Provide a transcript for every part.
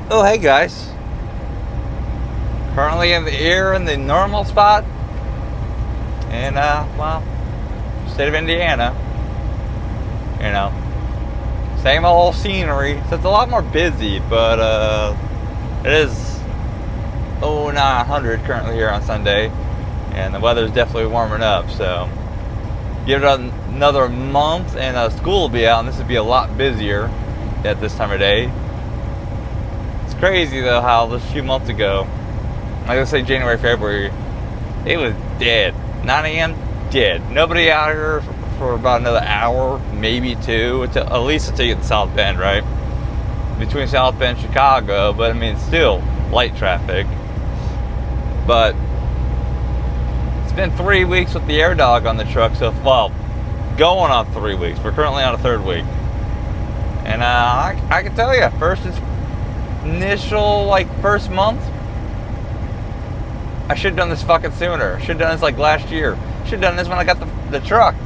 Oh, hey guys. Currently in the air in the normal spot in, state of Indiana. You know, same old scenery. So it's a lot more busy, but it is 900 currently here on Sunday, and the weather's definitely warming up. So give it another month, and school will be out, and this will be a lot busier at this time of day. It's crazy though how just a few months ago, like let's say January, February, it was dead. 9 a.m. dead. Nobody out here for about another hour, maybe two, at least until you get to South Bend, right? Between South Bend and Chicago, but I mean, still light traffic. But it's been 3 weeks with the airdog on the truck, so going on 3 weeks. We're currently on a third week, and I can tell you, first month, I should have done this fucking sooner. Should have done this like last year. Should have done this when I got the truck.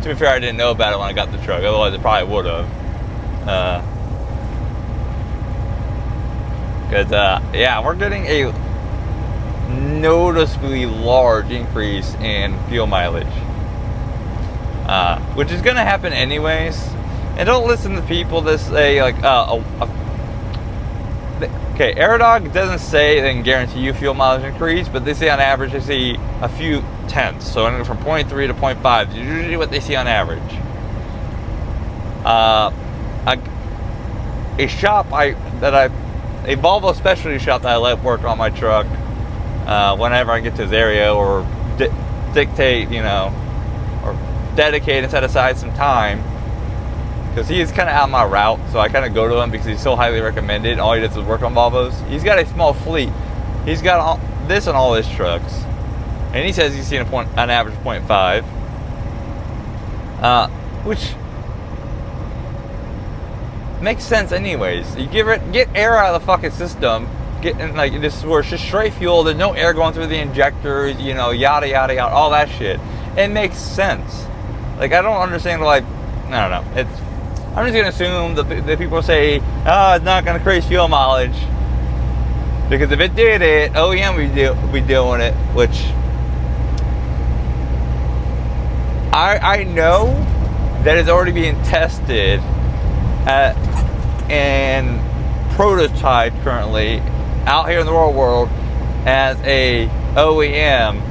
To be fair, I didn't know about it when I got the truck. Otherwise, I probably would have. Because, we're getting a noticeably large increase in fuel mileage. Which is going to happen anyways. And don't listen to people that say, like, okay, airdog doesn't say they can guarantee you fuel mileage increase, but they say on average they see a few tenths. So anywhere from 0.3 to 0.5 is usually what they see on average. A Volvo specialty shop that I let work on my truck whenever I get to his area or dictate, or dedicate and set aside some time. Because he is kind of out my route, so I kind of go to him because he's so highly recommended. All he does is work on Volvos. He's got a small fleet. He's got this on all his trucks, and he says he's seen an average 0.5, which makes sense anyways. You get air out of the fucking system. Where it's just straight fuel. There's no air going through the injectors. Yada yada yada, all that shit. It makes sense. Like, I don't understand. I don't know. I'm just going to assume that people say, it's not going to increase fuel mileage. Because if it did it, OEM would be doing it, which I know that is already being tested and prototyped currently out here in the real world as a OEM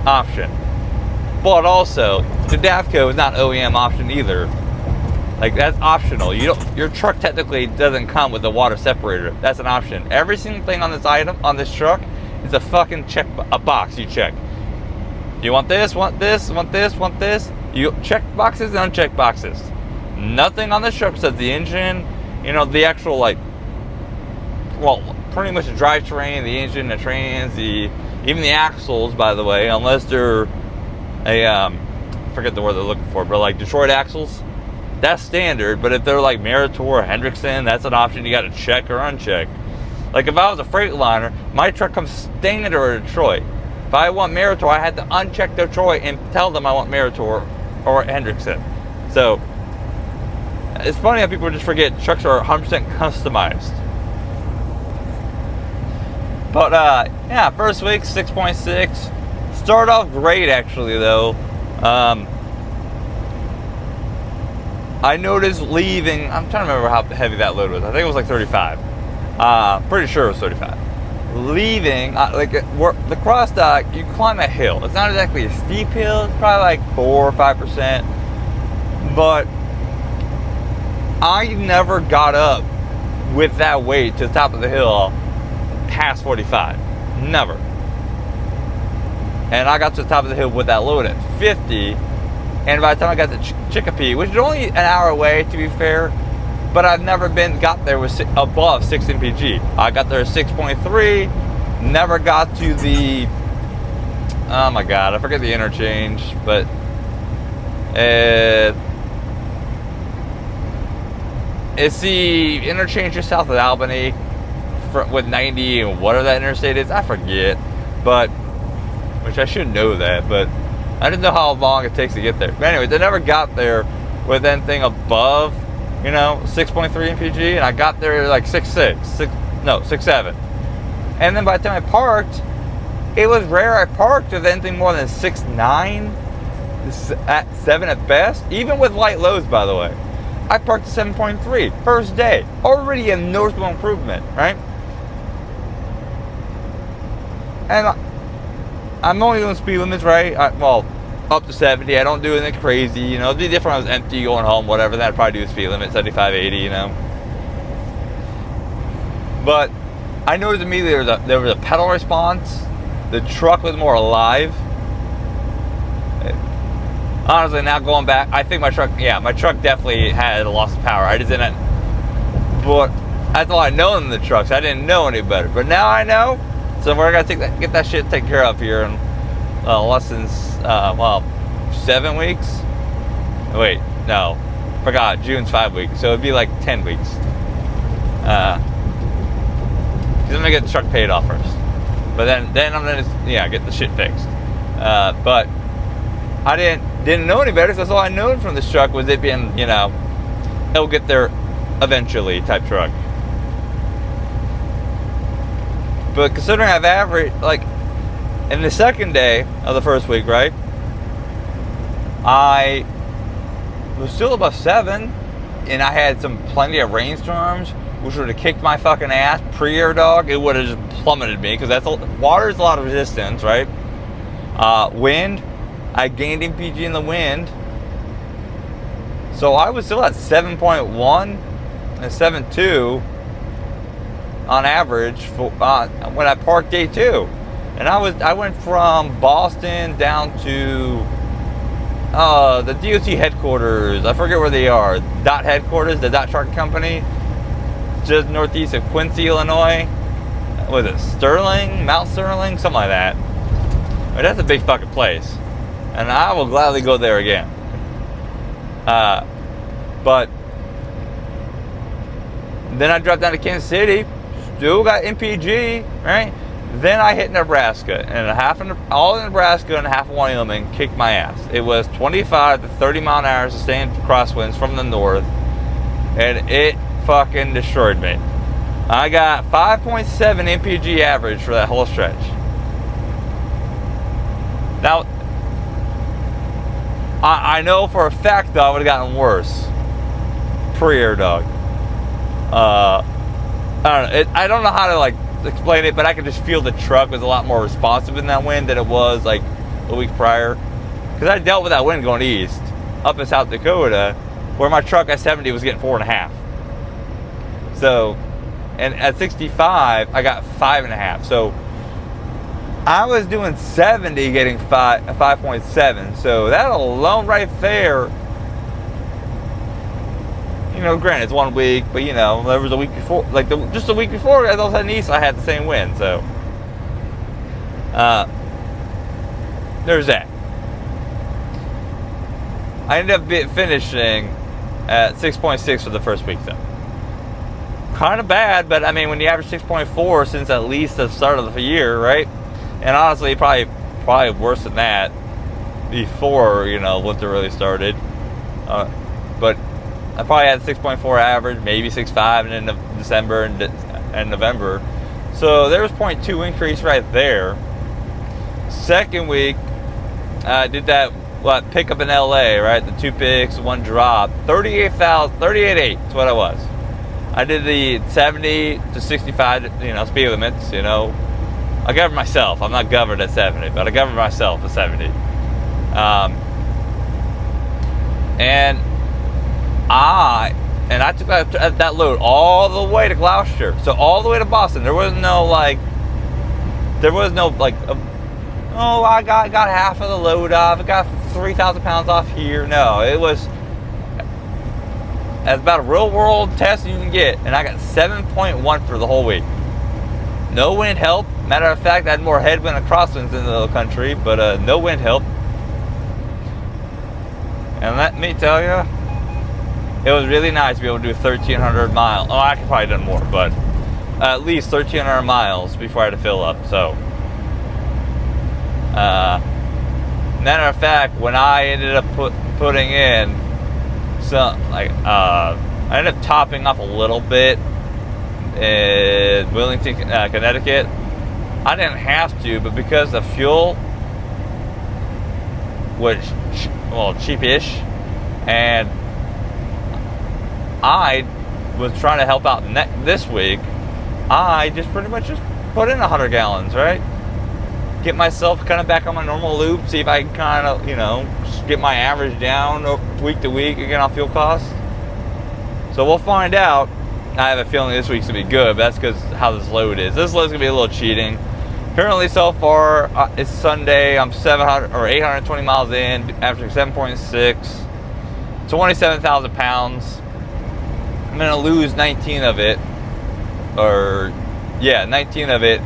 option. But also, the DAFCO is not OEM option either. Like, that's optional. Your truck technically doesn't come with a water separator. That's an option. Every single thing on this truck is a fucking a box you check. Do you want this, want this, want this, want this? You check boxes and uncheck boxes. Nothing on this truck says the engine, the actual, pretty much the drivetrain, the engine, the trans, even the axles, by the way, unless they're I forget the word they're looking for, but like Detroit axles, that's standard. But if they're like Meritor or Hendrickson, that's an option you got to check or uncheck. Like, if I was a Freightliner, my truck comes standard or Detroit. If I want Meritor, I had to uncheck Detroit and tell them I want Meritor or Hendrickson. So it's funny how people just forget trucks are 100% customized. But first week 6.6. Started off great, actually, though. I noticed leaving, I'm trying to remember how heavy that load was. I think it was like 35. Pretty sure it was 35. Leaving, the cross dock, you climb a hill. It's not exactly a steep hill. It's probably like 4 or 5%. But I never got up with that weight to the top of the hill past 45. Never. And I got to the top of the hill with that load at 50. And by the time I got to Chicopee, which is only an hour away, to be fair, but I've never got there with above 6 mpg. I got there at 6.3, never got to the, oh my god, I forget the interchange, but it's the interchange just south of Albany with 90 and whatever that interstate is, I forget, but, which I should know that, but I didn't know how long it takes to get there. But anyways, I never got there with anything above you know, 6.3 mpg, and I got there like 6.7. And then by the time I parked, it was rare I parked with anything more than 6.9, at 7 at best, even with light loads, by the way. I parked at 7.3, first day. Already a noticeable improvement, right? And I'm only doing speed limits, right? Well, up to 70. I don't do anything crazy, you know. It'd be different when I was empty, going home, whatever. Then I'd probably do the speed limit, 75, 80, you know. But I noticed immediately there was a pedal response. The truck was more alive. Honestly, now going back, I think my truck definitely had a loss of power. I just didn't, but that's all I know in the trucks. I didn't know any better, but now I know. So we're gonna get that shit taken care of here in less than 7 weeks. Wait, no, forgot. June's 5 weeks, so it'd be like 10 weeks. Cause I'm gonna get the truck paid off first, but then I'm gonna get the shit fixed. But I didn't know any better, so that's all I known from this truck was it being, you know, it'll get there eventually type truck. But considering I've averaged, like, in the second day of the first week, right, I was still above 7, and I had plenty of rainstorms, which would have kicked my fucking ass pre-airdog. It would have just plummeted me, because water's a lot of resistance, right? Wind, I gained MPG in the wind, so I was still at 7.1 and 7.2 on average for when I parked day 2, and I went from Boston down to the DOT headquarters. I forget where they are. Dot headquarters, the Dot Truck Company, just northeast of Quincy, Illinois. Was it Sterling, Mount Sterling, something like that? But that's a big fucking place, and I will gladly go there again. But then I dropped down to Kansas City, still got MPG, right? Then I hit Nebraska, and all of Nebraska and half of Wyoming kicked my ass. It was 25 to 30 mile an hour sustained crosswinds from the north, and it fucking destroyed me. I got 5.7 MPG average for that whole stretch. Now, I know for a fact, though, I would have gotten worse pre-airdog. I don't know how to, like, explain it, but I could just feel the truck was a lot more responsive in that wind than it was, like, a week prior. Because I dealt with that wind going east, up in South Dakota, where my truck at 70 was getting 4.5. So, and at 65, I got 5.5. So, I was doing 70 getting 5.7. So that alone right there, you know, granted it's 1 week, but you know, there was a week before, like just a week before I was heading east, I had the same wind. So there's that. I ended up finishing at 6.6 for the first week though. Kind of bad, but I mean, when you average 6.4 since at least the start of the year, right? And honestly, probably worse than that before, you know, winter really started. But I probably had 6.4 average, maybe 6.5 in December and November. So there was 0.2 increase right there. Second week, I did that pickup in LA, right? The 2 picks, 1 drop, 38.8 is what I was. I did the 70 to 65, you know, speed limits, you know. I governed myself. I'm not governed at 70, but I governed myself at 70. And I took that load all the way to Gloucester. So all the way to Boston. There was no like, I got half of the load off. I got 3,000 pounds off here. No, it was as about a real world test you can get. And I got 7.1 for the whole week. No wind help. Matter of fact, I had more headwind and crosswinds in the country, but no wind help. And let me tell you, it was really nice to be able to do 1,300 miles. Oh, I could probably have done more, but at least 1,300 miles before I had to fill up. So, matter of fact, when I ended up putting in some, like, I I ended up topping off a little bit in Wellington, Connecticut. I didn't have to, but because the fuel was cheapish, and I was trying to help out this week, I just pretty much just put in 100 gallons, right? Get myself kind of back on my normal loop, see if I can kind of, just get my average down week to week again on fuel costs. So we'll find out. I have a feeling this week's gonna be good, but that's because how this load is. This load's gonna be a little cheating. Currently, so far, it's Sunday. I'm 820 miles in, averaging 7.6, 27,000 pounds. I'm gonna lose 19 of it, 19 of it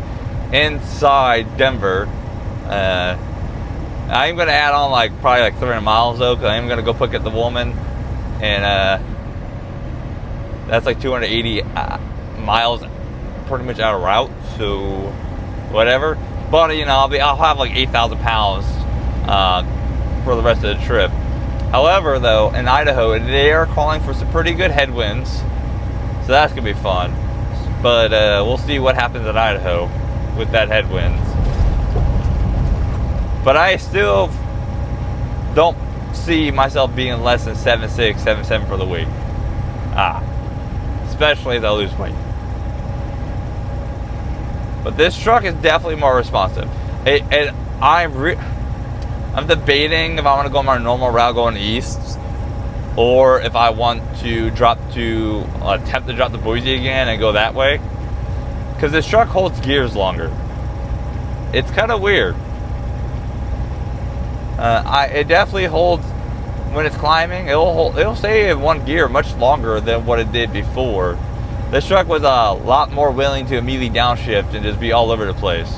inside Denver. I'm gonna add on probably 300 miles though, because I'm gonna go pick up the woman, and that's 280 miles, pretty much out of route. So whatever, but I'll have 8,000 pounds for the rest of the trip. However, though, in Idaho, they are calling for some pretty good headwinds, so that's gonna be fun. But we'll see what happens in Idaho with that headwinds. But I still don't see myself being less than 7.6, 7.7 for the week. Especially as I lose weight. But this truck is definitely more responsive. I'm debating if I want to go my normal route going east, or if I want to attempt to drop to Boise again and go that way. Because this truck holds gears longer. It's kind of weird. It definitely holds when it's climbing. It'll stay in one gear much longer than what it did before. This truck was a lot more willing to immediately downshift and just be all over the place.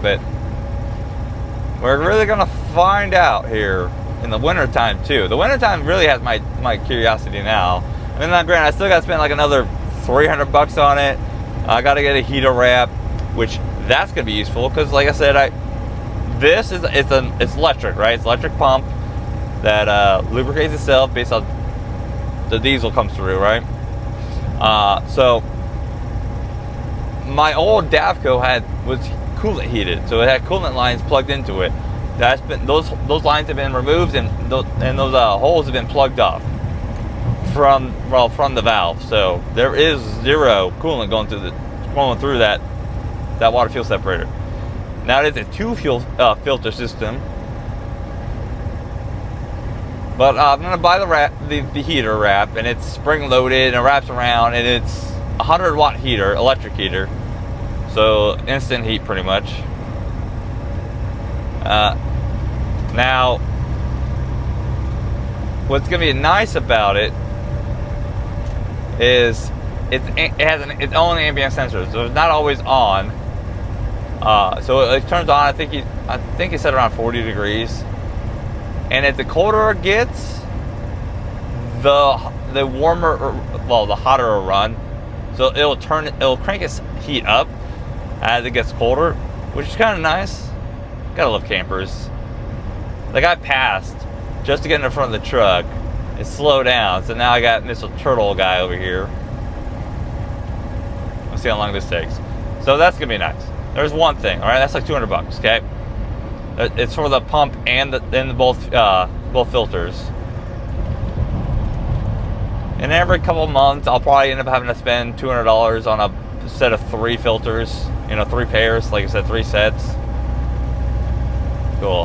But we're really gonna find out here in the wintertime too. The wintertime really has my curiosity now. I mean, not granted, I still gotta spend another $300 on it. I gotta get a heater wrap, which that's gonna be useful because, like I said, it's electric, right? It's electric pump that lubricates itself based on the diesel comes through, right? So my old Davco was coolant heated, so it had coolant lines plugged into it. Those lines have been removed, and those holes have been plugged off from the valve. So there is zero coolant going through that water fuel separator. Now it is a 2 filter system. But I'm gonna buy the heater wrap, and it's spring loaded and it wraps around, and it's 100-watt heater, electric heater, so instant heat pretty much. Now, what's gonna be nice about it is it has its own ambient sensor, so it's not always on. So it turns on. I think he said around 40 degrees. And as the colder it gets, the warmer, the hotter it'll run. So it'll crank its heat up as it gets colder, which is kind of nice. Gotta love campers. I passed just to get in the front of the truck. It slowed down, so now I got Mr. Turtle guy over here. Let's see how long this takes. So that's gonna be nice. There's one thing, all right? That's $200, okay? It's for the pump and both filters. And every couple of months, I'll probably end up having to spend $200 on a set of 3 filters. 3 pairs, like I said, 3 sets. Cool.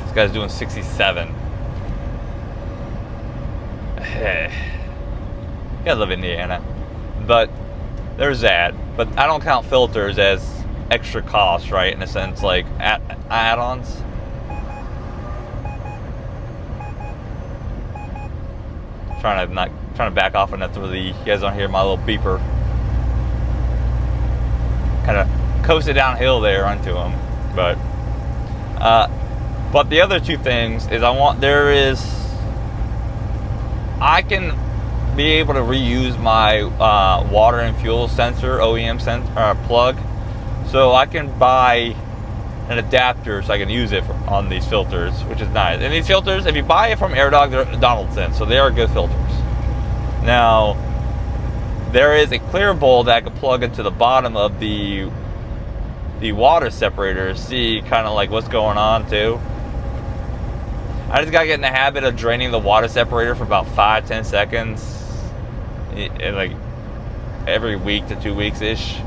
This guy's doing 67. Gotta live in Indiana. But there's that. But I don't count filters as extra cost, right? In a sense, like add-ons. Trying to back off enough so you guys don't hear my little beeper. Kind of coasted downhill there onto them, but the other 2 things is I can be able to reuse my water and fuel sensor OEM plug. So I can buy an adapter so I can use it on these filters, which is nice. And these filters, if you buy it from AirDog, they're Donaldson, so they are good filters. Now, there is a clear bowl that I can plug into the bottom of the water separator to see kind of like what's going on too. I just gotta get in the habit of draining the water separator for about 5-10 seconds, like every week to 2 weeks ish.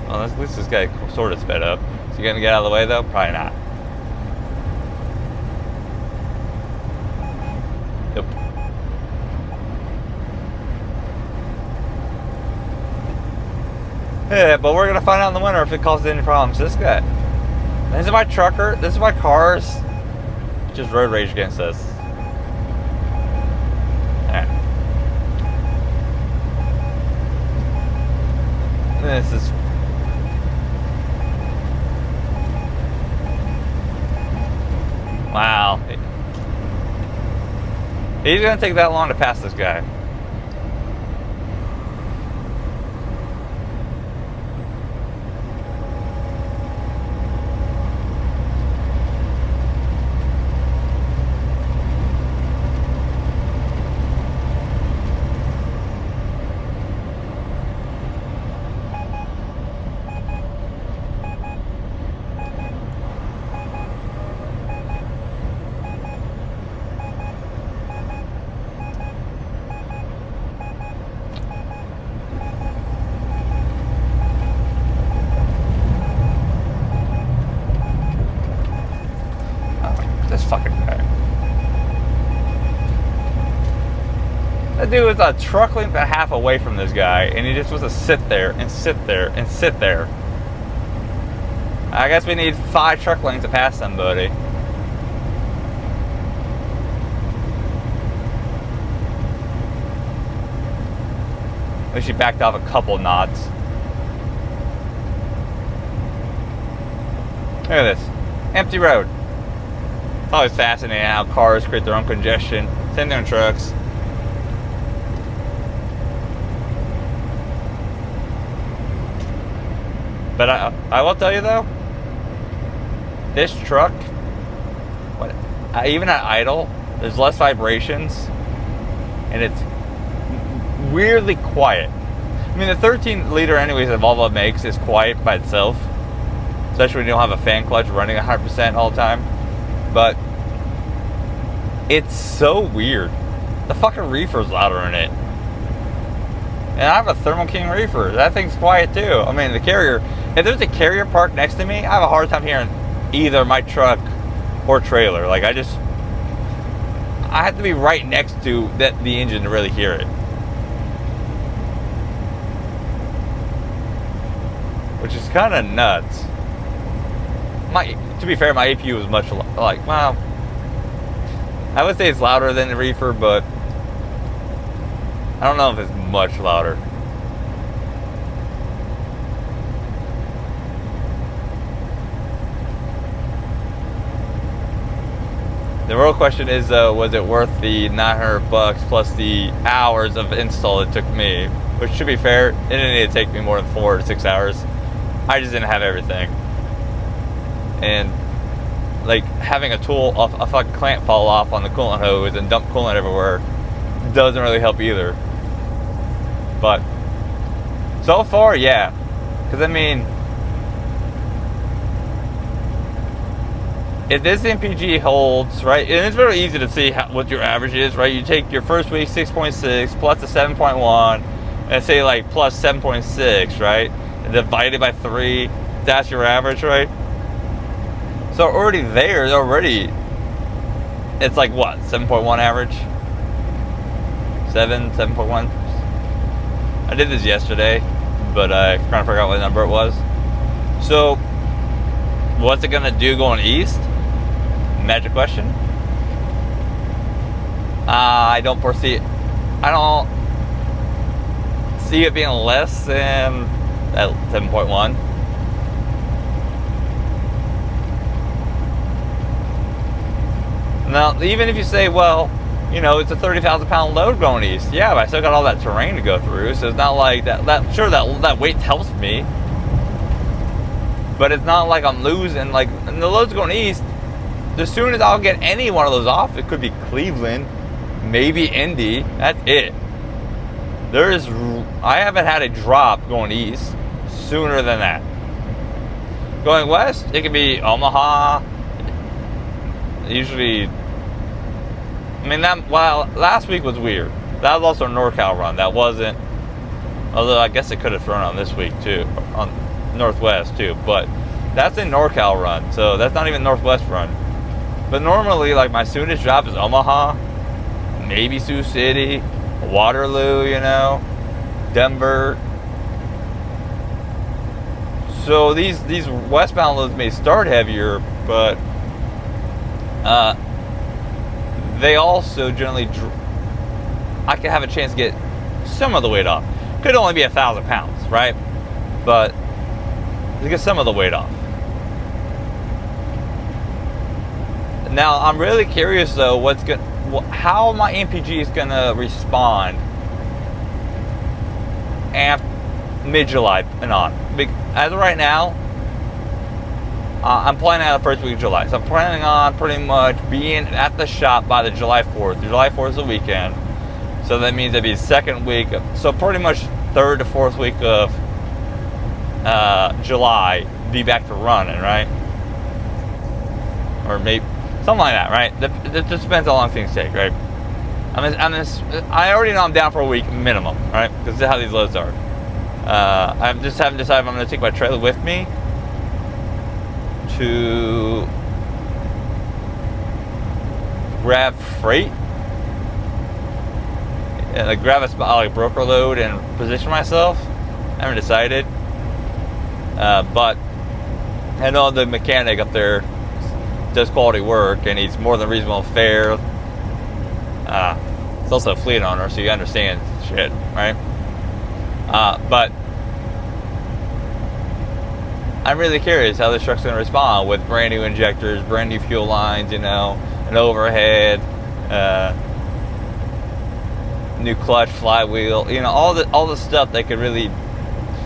Well, at least this guy sort of sped up. Is he gonna get out of the way though? Probably not. Nope. Yeah, but we're gonna find out in the winter if it causes any problems. This guy. This is my trucker. This is my cars. Just road rage against us. Alright. This is. Wow. He's gonna take that long to pass this guy. This fucking guy. That dude was a truck length and a half away from this guy, and he just was to sit there and sit there and sit there. I guess we need 5 truck lengths to pass somebody. At least she backed off a couple knots. Look at this. Empty road. It's always fascinating how cars create their own congestion. Same thing on trucks. But I will tell you though, this truck, even at idle, there's less vibrations, and it's weirdly quiet. I mean, the 13-liter anyways that Volvo makes is quiet by itself, especially when you don't have a fan clutch running 100% all the time. But it's so weird. The fucking reefer's louder in it. And I have a Thermo King reefer. That thing's quiet too. I mean, the Carrier, if there's a Carrier parked next to me, I have a hard time hearing either my truck or trailer. Like, I have to be right next to the engine to really hear it. Which is kind of nuts. To be fair, my APU was much like, well, I would say it's louder than the reefer, but I don't know if it's much louder. The real question is, was it worth the $900 plus the hours of install it took me? Which, to be fair, it didn't need to take me more than 4 to 6 hours. I just didn't have everything. And like having a fucking clamp fall off on the coolant hose and dump coolant everywhere doesn't really help either. But so far, yeah. Because I mean, if this MPG holds, right, and it's very easy to see what your average is, right? You take your first week 6.6 plus the 7.1, and say like plus 7.6, right? And divide it by 3, that's your average, right? So already there, it's like what, 7.1 average? 7.1? I did this yesterday, but I kind of forgot what number it was. So, what's it gonna do going east? Magic question. I don't foresee it. I don't see it being less than 7.1. Now, even if you say, well, you know, it's a 30,000 pound load going east. Yeah, but I still got all that terrain to go through, so it's not like that. Sure, that weight helps me. But it's not like I'm losing. Like, and the load's going east. As soon as I'll get any one of those off, it could be Cleveland, maybe Indy. That's it. I haven't had a drop going east sooner than that. Going west, it could be Omaha. Usually, I mean, last week was weird. That was also a NorCal run. That wasn't, although I guess it could have thrown on this week too, on Northwest too. But that's a NorCal run, so that's not even Northwest run. But normally, like, my soonest drop is Omaha, maybe Sioux City, Waterloo, Denver. So these westbound loads may start heavier, but they also generally, I could have a chance to get some of the weight off. Could only be 1,000 pounds, right? But to get some of the weight off. Now I'm really curious though, how my MPG is gonna respond after mid-July and on. As of right now, I'm planning out the first week of July. So I'm planning on pretty much being at the shop by the July 4th. July 4th is the weekend. So that means it'd be the second week. So pretty much third to fourth week of July, be back to running, right? Or maybe something like that, right? It just depends how long things take, right? I already know I'm down for a week minimum, right? Because this is how these loads are. I just haven't decided if I'm going to take my trailer with me to grab freight and like grab a spot, like broker load and position myself. I haven't decided, but I know the mechanic up there does quality work and he's more than reasonable and fair. He's also a fleet owner, so you understand shit, right? But I'm really curious how this truck's going to respond with brand new injectors, brand new fuel lines, an overhead, new clutch, flywheel, all the stuff that could really.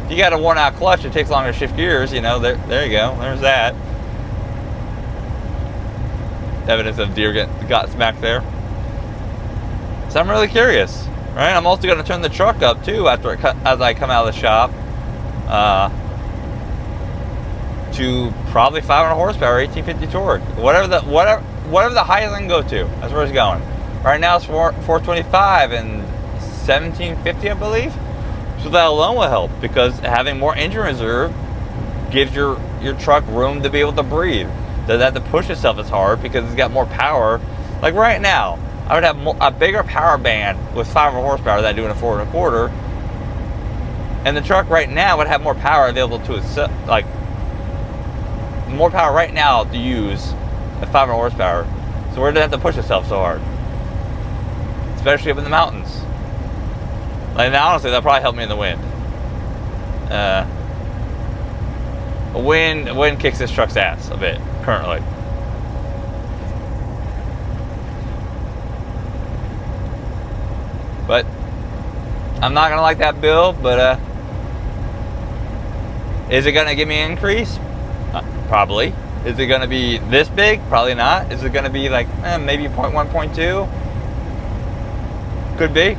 If you got a worn out clutch, it takes longer to shift gears. There you go. There's that. Evidence of deer got smacked there. So I'm really curious, right? I'm also going to turn the truck up too as I come out of the shop. To probably 500 horsepower, 1850 torque, whatever the highest I can go to. That's where it's going. Right now it's 425 and 1750, I believe. So that alone will help because having more engine reserve gives your truck room to be able to breathe. Doesn't have to push itself as hard because it's got more power. Like right now, I would have a bigger power band with 500 horsepower than I do in a 4 1/4. And the truck right now would have more power available to itself, like more power right now to use at 500 horsepower. So where does it have to push itself so hard? Especially up in the mountains. Like, now, honestly, that'll probably help me in the wind. Wind kicks this truck's ass a bit, currently. But I'm not going to like that build, but is it going to give me an increase? Probably. Is it going to be this big? Probably not. Is it going to be like maybe 0.1, 0.2? Could be.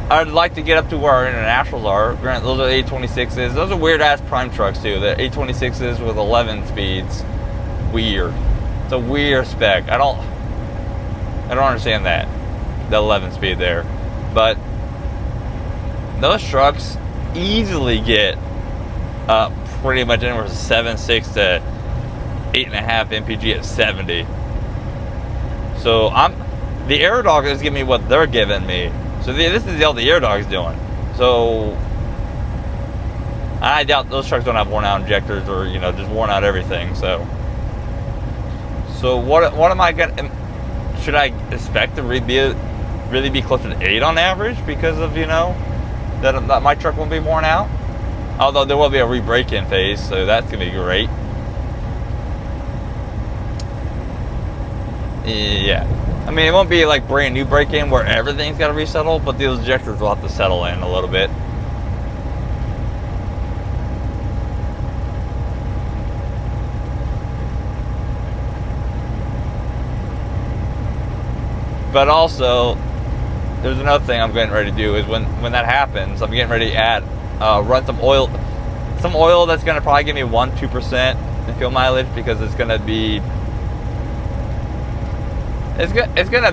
I'd like to get up to where our internationals are. Granted, those are 826s. Those are weird ass prime trucks too. The 826s with 11 speeds. Weird. It's a weird spec. I don't understand that. The 11 speed there. But those trucks easily get up pretty much anywhere from 7.6 to 8.5 MPG at 70. So the airdog is giving me what they're giving me. So this is all the airdog's doing. So I doubt those trucks don't have worn out injectors or just worn out everything. So what am I gonna? Should I expect to really be closer to 8 on average because of that my truck won't be worn out? Although there will be a re-break-in phase, so that's gonna be great. Yeah, I mean, it won't be like brand new break-in where everything's got to resettle, but those injectors will have to settle in a little bit. But also, there's another thing I'm getting ready to do is when that happens, I'm getting ready to add run some oil that's gonna probably give me 1-2% in fuel mileage, because it's gonna be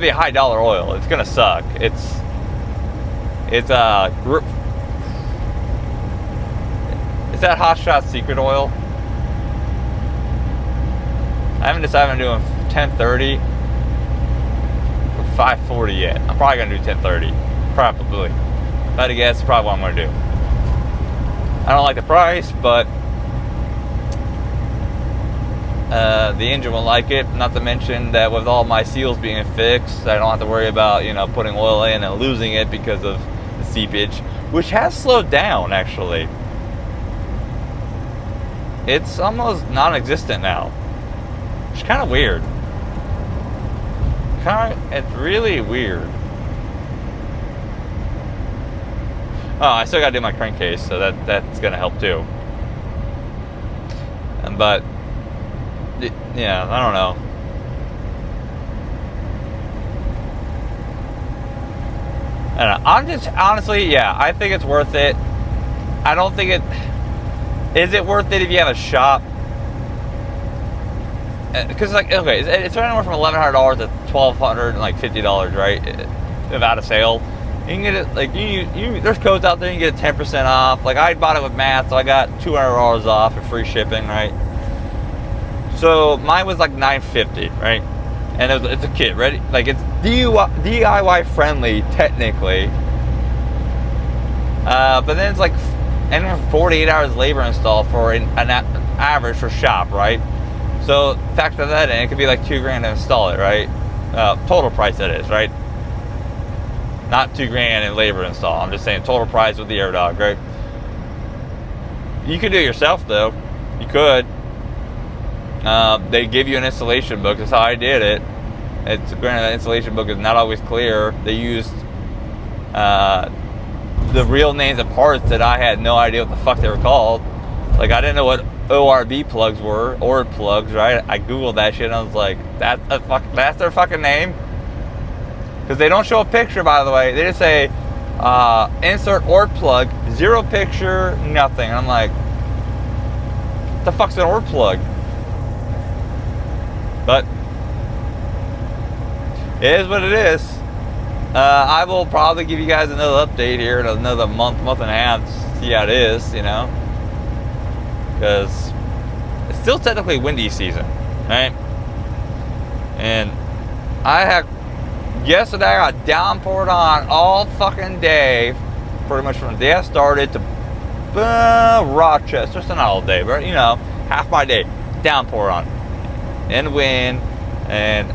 high dollar oil. It's gonna suck. It's that Hot Shot Secret oil. I haven't decided I'm doing 1030 or 540 yet. I'm probably gonna do 1030, probably. If I had to guess, probably what I'm gonna do. I don't like the price, but the engine will like it. Not to mention that with all my seals being fixed, I don't have to worry about, you know, putting oil in and losing it because of the seepage, which has slowed down actually. It's almost non-existent now. It's kind of weird. It's really weird. Oh, I still gotta do my crankcase, so that's gonna help too. But yeah, I don't know. I don't know. I'm just honestly, yeah, I think it's worth it. I don't think it is it worth it if you have a shop. Because like, okay, it's anywhere from $1,100 to $1,250, right? Without a sale, you can get it like you. There's codes out there you can get 10% off. Like I bought it with math, so I got $200 off for free shipping, right? So mine was like $950, right? And it's a kit, ready? Like it's DIY friendly technically, but then it's like anywhere from 48 hours labor install for an average for shop, right? So factor that in, it could be like $2,000 to install it, right? Total price that is, right? Not $2,000 in labor install. I'm just saying total price with the airdog, right? You could do it yourself though. You could. They give you an installation book. That's how I did it. It's granted that installation book is not always clear. They used the real names of parts that I had no idea what the fuck they were called. Like I didn't know what ORB plugs were, or plugs, right? I googled that shit and I was like, that's their fucking name? Because they don't show a picture, by the way. They just say insert ORB plug, zero picture, nothing. And I'm like, what the fuck's an ORB plug? But it is what it is. I will probably give you guys another update here in another month and a half to see how it is, you know, because it's still technically windy season, right? And yesterday I got downpoured on all fucking day, pretty much from the day I started to Rochester. Just not all day, but you know, half my day downpour on, and wind, and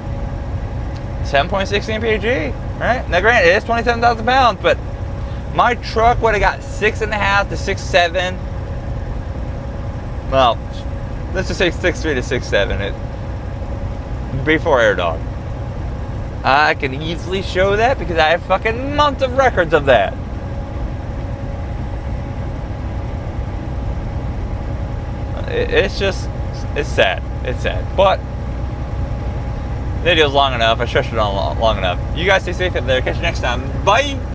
7.16 mpg, right? Now granted, it is 27,000 pounds, but my truck would have got 6.5 to 6.7. Well, let's just say 6.3 to 6.7 it before airdog. I can easily show that because I have fucking months of records of that. It's just, it's sad. It's sad. But the video's long enough. I stretched it on long enough. You guys stay safe out there. Catch you next time. Bye.